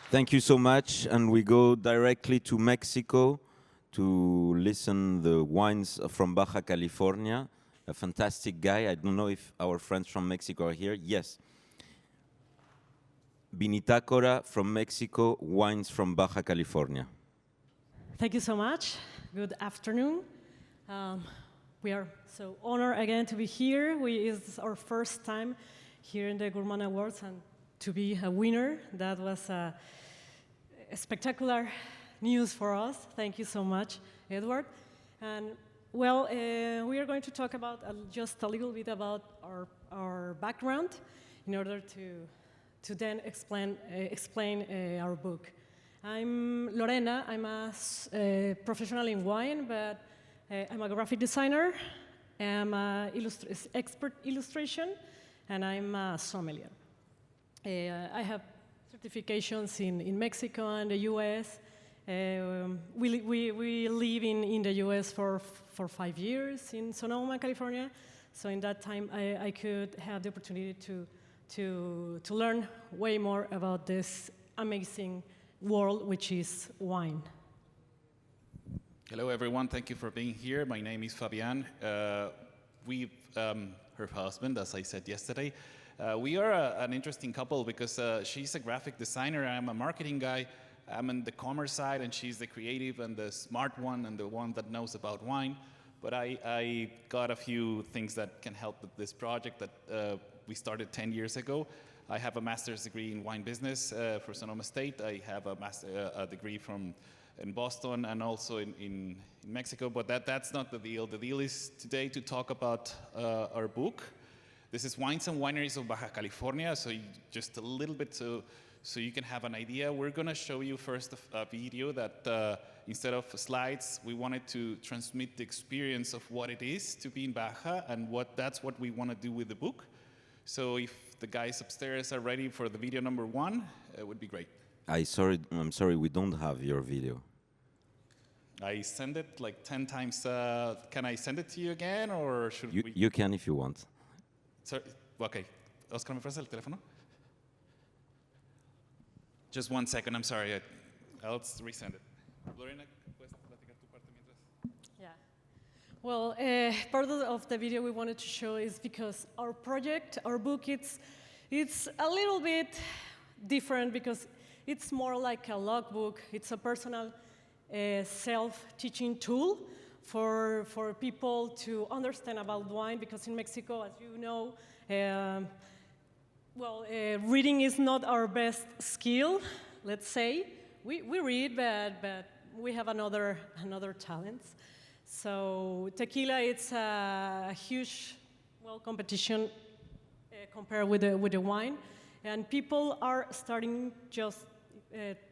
Thank you so much, and we go directly to Mexico to listen the wines from Baja California. A fantastic guy. I don't know if our friends from Mexico are here. Yes. Vinitacora from Mexico, wines from Baja California. Thank you so much. Good afternoon. We are so honored again to be here. It's our first time here in the Gourmand Awards, and to be a winner, that was a spectacular news for us. Thank you so much, Edward. And well, we are going to talk about just a little bit about our background in order to then explain our book. I'm Lorena. I'm a professional in wine, but I'm a graphic designer. I'm an expert illustration, and I'm a sommelier. I have certifications in Mexico and the US. We live in the US for 5 years in Sonoma, California. So in that time, I could have the opportunity to learn way more about this amazing world, which is wine. Hello, everyone. Thank you for being here. My name is Fabian. Her husband, as I said yesterday. We are an interesting couple because she's a graphic designer. I'm a marketing guy. I'm on the commerce side, and she's the creative and the smart one and the one that knows about wine. But I got a few things that can help with this project that we started 10 years ago. I have a master's degree in wine business for Sonoma State. I have a degree in Boston and also in Mexico, but that's not the deal. The deal is today to talk about our book. This is Wines and Wineries of Baja California, so just a little bit so you can have an idea. We're going to show you first a video that instead of slides, we wanted to transmit the experience of what it is to be in Baja, and that's what we want to do with the book. So if the guys upstairs are ready for the video number 1, it would be great. I'm sorry, we don't have your video. I send it like 10 times. Can I send it to you again, or should we? You can if you want. Sorry. Okay. Oscar, ¿me ofreces el teléfono? Just 1 second. I'm sorry. I'll resend it. Lorena, ¿puedes platicar tu parte mientras? Yeah. Well, part of the video we wanted to show is because our project, our book, it's a little bit different because it's more like a logbook. It's a personal self-teaching tool for people to understand about wine, because in Mexico, as you know, reading is not our best skill, let's say. We read, but we have another talents. So tequila, it's a huge competition compared with the wine, and people are starting just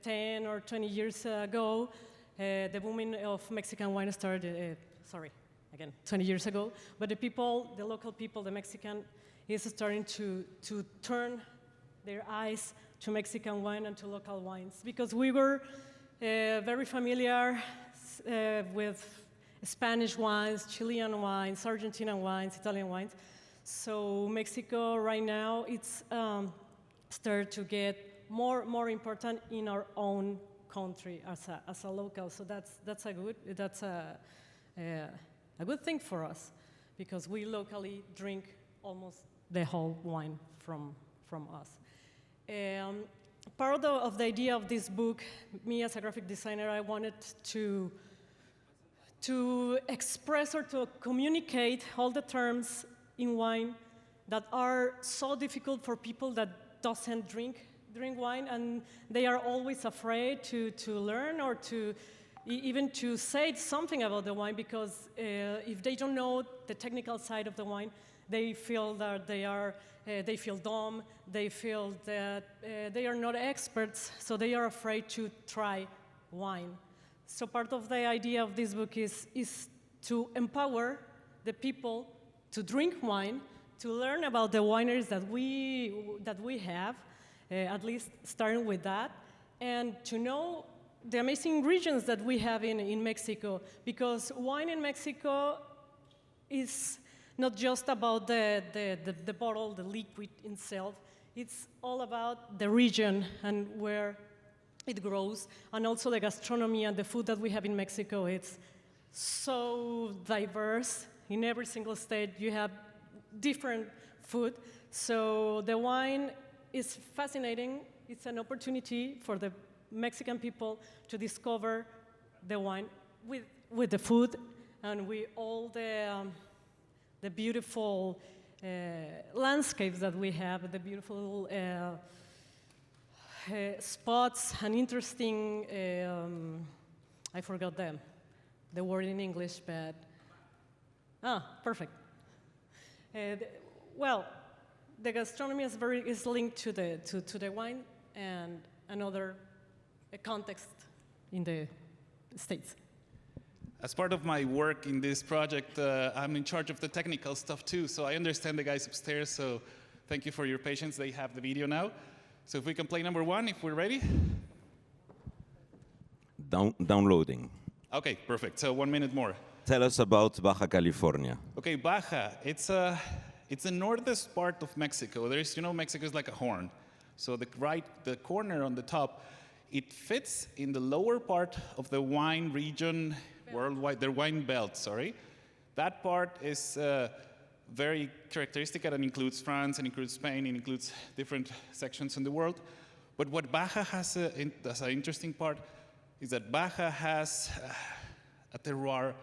10 or 20 years ago. The booming of Mexican wine started, 20 years ago. But the local people, the Mexican, is starting to turn their eyes to Mexican wine and to local wines. Because we were very familiar with Spanish wines, Chilean wines, Argentinian wines, Italian wines. So Mexico right now, it's started to get more important in our own country as a local. So that's a good thing for us, because we locally drink almost the whole wine from us. Part of the idea of this book, me as a graphic designer, I wanted to express or to communicate all the terms in wine that are so difficult for people that doesn't drink wine, and they are always afraid to learn or even to say something about the wine, because if they don't know the technical side of the wine, they feel that they feel dumb, they feel that they are not experts, so they are afraid to try wine. So part of the idea of this book is to empower the people to drink wine, to learn about the wineries that we have, at least starting with that, and to know the amazing regions that we have in Mexico, because wine in Mexico is not just about the bottle, the liquid itself. It's all about the region and where it grows, and also the gastronomy and the food that we have in Mexico, it's so diverse. In every single state, you have different food. So the wine is fascinating. It's an opportunity for the Mexican people to discover the wine with the food and with all the beautiful landscapes that we have, the beautiful spots and interesting, I forgot the word in English, but, perfect. Well, the gastronomy is linked to the wine and another context in the States. As part of my work in this project, I'm in charge of the technical stuff too, so I understand the guys upstairs, so thank you for your patience. They have the video now. So if we can play number 1, if we're ready. Downloading. Okay, perfect. So 1 minute more. Tell us about Baja California. Okay, Baja, it's the northest part of Mexico. There's, Mexico is like a horn. So the corner on the top, it fits in the lower part of the wine region worldwide, the wine belt, sorry. That part is very characteristic, and it includes France, and includes Spain, it includes different sections in the world. But what Baja has as an interesting part is that Baja has a terroir,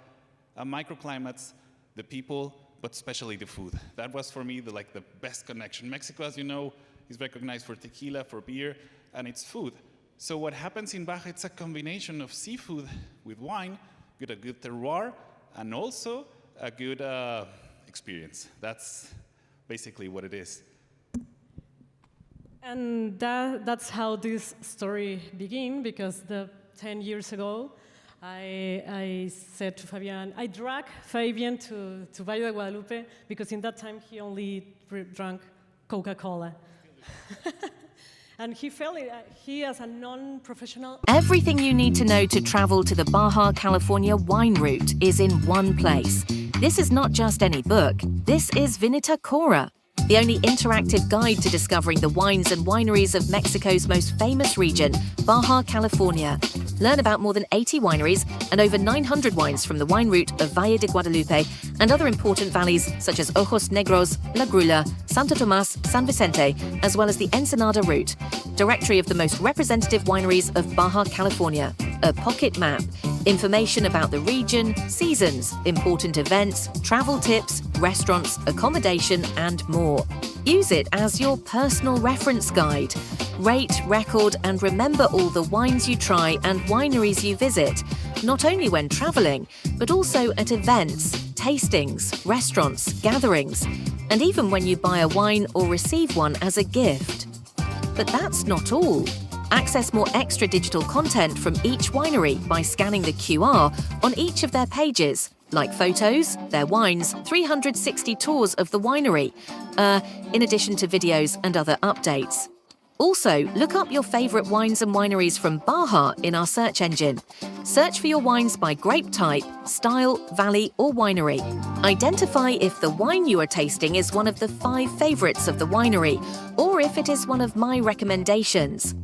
microclimates, the people, but especially the food. That was for me the best connection. Mexico, as you know, is recognized for tequila, for beer, and it's food. So what happens in Baja, it's a combination of seafood with wine, with a good terroir, and also a good experience. That's basically what it is. And that's how this story began, because 10 years ago, I said to Fabian, I dragged Fabian to Valle de Guadalupe, because in that time he only drank Coca-Cola. And he felt he, as a non-professional... Everything you need to know to travel to the Baja California wine route is in one place. This is not just any book. This is Vinitacora, the only interactive guide to discovering the wines and wineries of Mexico's most famous region, Baja California. Learn about more than 80 wineries and over 900 wines from the wine route of Valle de Guadalupe and other important valleys such as Ojos Negros, La Grula, Santo Tomas, San Vicente, as well as the Ensenada route. Directory of the most representative wineries of Baja California. A pocket map. Information about the region, seasons, important events, travel tips, restaurants, accommodation, and more. Use it as your personal reference guide. Rate, record, and remember all the wines you try and wineries you visit, not only when traveling, but also at events, tastings, restaurants, gatherings, and even when you buy a wine or receive one as a gift. But that's not all. Access more extra digital content from each winery by scanning the QR on each of their pages, like photos, their wines, 360 tours of the winery, in addition to videos and other updates. Also, look up your favorite wines and wineries from Baja in our search engine. Search for your wines by grape type, style, valley, or winery. Identify if the wine you are tasting is one of the 5 favorites of the winery, or if it is one of my recommendations.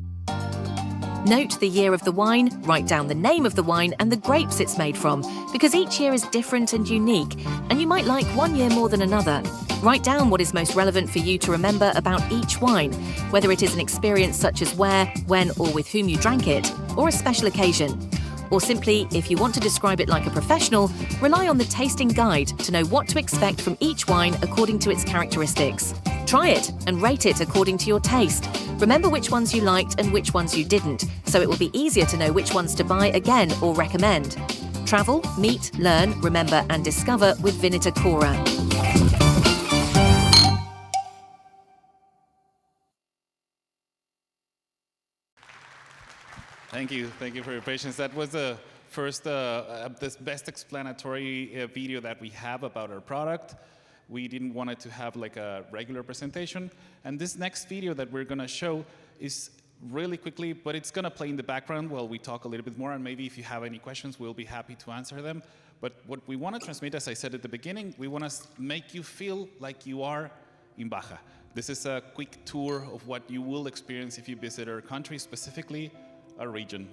Note the year of the wine, write down the name of the wine and the grapes it's made from, because each year is different and unique, and you might like one year more than another. Write down what is most relevant for you to remember about each wine, whether it is an experience such as where, when, or with whom you drank it, or a special occasion. Or simply, if you want to describe it like a professional, rely on the tasting guide to know what to expect from each wine according to its characteristics. Try it and rate it according to your taste. Remember which ones you liked and which ones you didn't, so it will be easier to know which ones to buy again or recommend. Travel, meet, learn, remember, and discover with Vinitacora. Thank you for your patience. That was the first, this best explanatory video that we have about our product. We didn't want it to have like a regular presentation. And this next video that we're gonna show is really quickly, but it's gonna play in the background while we talk a little bit more, and maybe if you have any questions, we'll be happy to answer them. But what we wanna transmit, as I said at the beginning, we wanna make you feel like you are in Baja. This is a quick tour of what you will experience if you visit our country, specifically our region.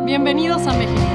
Bienvenidos a México.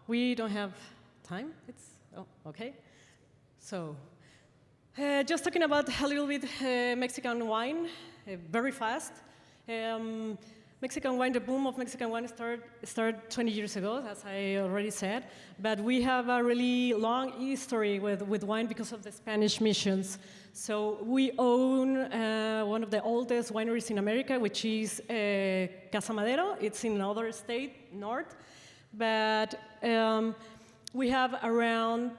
We don't have time. Okay. So, just talking about a little bit Mexican wine, very fast. Mexican wine, the boom of Mexican wine started 20 years ago, as I already said. But we have a really long history with wine because of the Spanish missions. So we own one of the oldest wineries in America, which is Casa Madero. It's in another state, north. But we have around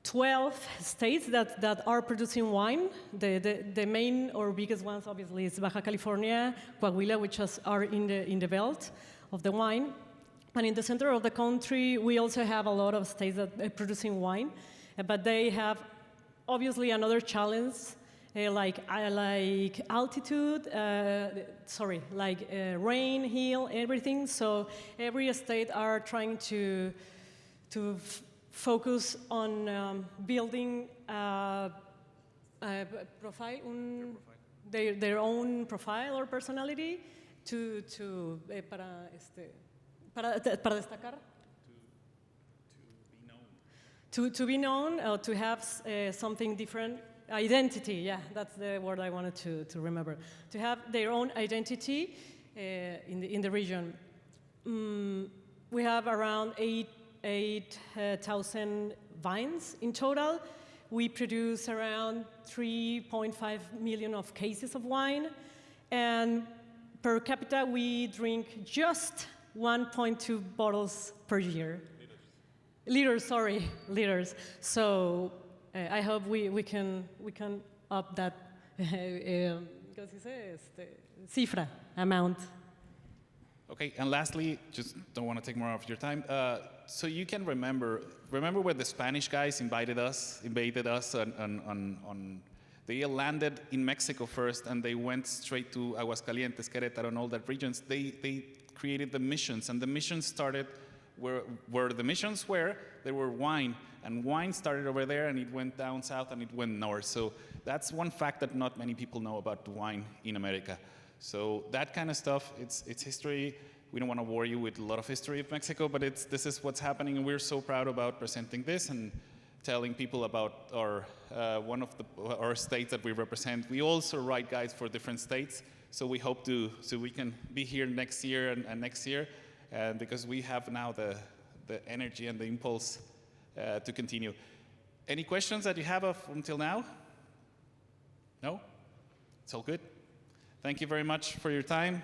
12 states that are producing wine. The main or biggest ones, obviously, is Baja California, Coahuila, which are in the belt of the wine. And in the center of the country, we also have a lot of states that are producing wine, but they have obviously another challenge, like altitude, rain, hill, everything. So every state are trying to focus on building a profile, their own profile or personality para destacar. To be known or to have something different, identity, yeah, that's the word I wanted to remember. To have their own identity in the region. We have around 8,000 vines in total. We produce around 3.5 million of cases of wine. And per capita, we drink just 1.2 bottles per year. Liters. So I hope we can up that cifra amount. Okay, and lastly, just don't want to take more of your time. So you can remember when the Spanish guys invaded us, they landed in Mexico first, and they went straight to Aguascalientes, Querétaro, and all that regions. They created the missions, and the missions started where the missions were, there were wine, and wine started over there, and it went down south, and it went north. So that's one fact that not many people know about wine in America. So that kind of stuff, it's history. We don't want to bore you with a lot of history of Mexico, but this is what's happening, and we're so proud about presenting this and telling people about our one of our states that we represent. We also write guides for different states, so we hope so we can be here next year and next year, and because we have now the energy and the impulse to continue. Any questions that you have until now? No? It's all good. Thank you very much for your time.